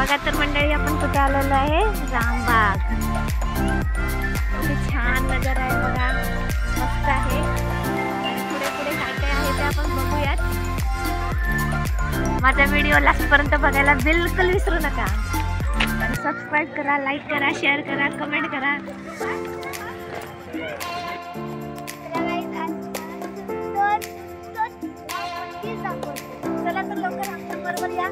बघा तर मंडळी, आपण कुठे आलेलो आहे? रामबाग. किती छान नजारा आहे बघा, मस्त आहे. आणि पुढे पुढे काय काय आहे ते आपण बघूयात. माझा व्हिडिओ लास्ट पर्यंत बघायला बिलकुल विसरू नका. आणि सबस्क्राईब करा, लाईक करा, शेअर करा, कमेंट करा. चला तर लवकर आमच्या बरोबर या.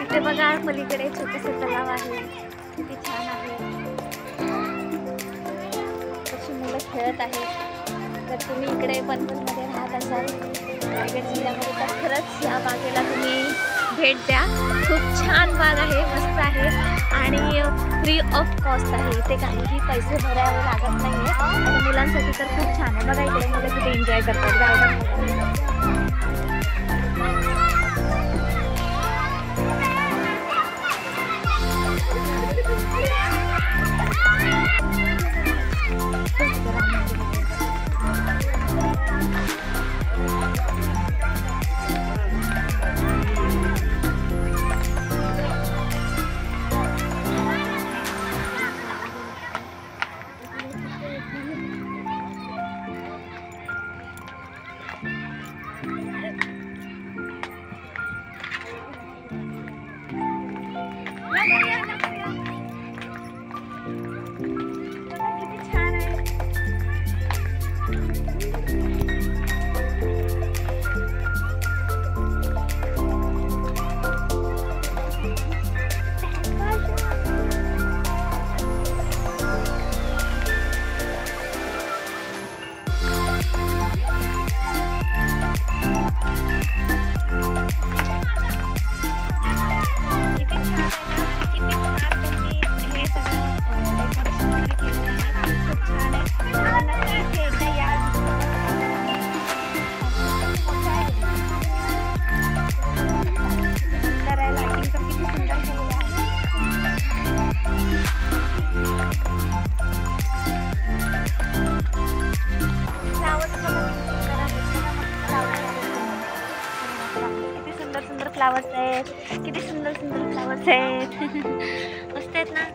इथे बघा पलीकडे छोटेसे तलाव आहे, किती छान आहे. कशी मुलं खेळत आहेत. तर तुम्ही इकडे पनवेलमध्ये राहत असाल, रायगड जिल्ह्यामध्ये, तर खरंच या बागेला तुम्ही भेट द्या. खूप छान बाग आहे, मस्त आहे आणि फ्री ऑफ कॉस्ट आहे. इथे काहीही पैसे भरावे लागत नाही आहे आणि मुलांसाठी तर खूप छान आहे. बघा इकडे मुलं किती एन्जॉय करतात गार्डनमध्ये. फ्लावर्स आहेत, किती सुंदर सुंदर फ्लावर्स आहेत. मस्त आहेत ना.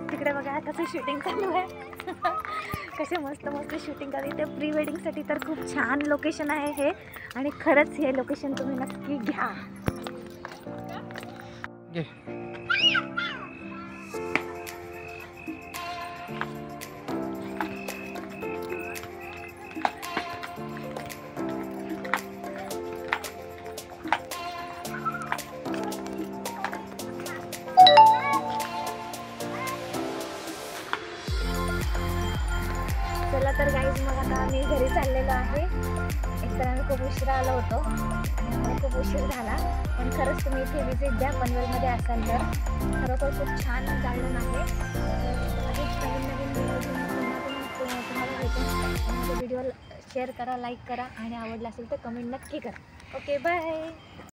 तिकडे बघा कसं शूटिंग चालू आहे. कसे मस्त मस्त शूटिंग करायला. इथे प्री वेडिंगसाठी तर खूप छान लोकेशन आहे हे, आणि खरंच हे लोकेशन तुम्ही नक्की घ्या. चला तर गाईज, मग आता आम्ही घरी चाललेलो आहे. एकतर आम्ही खूप उशिरा आलो होतो आणि आम्हाला खूप उशीर झाला. पण खरंच तुम्ही इथे विजिट द्या पनवेलमध्ये असाल तर. खरोखर खूप छान गार्डन आहे. अजून नवीन नवीन व्हिडिओ तुम्हाला भेटेल. माझ्या व्हिडिओ शेअर करा, लाईक करा, आणि आवडला असेल तर कमेंट नक्की करा. Okay, bye.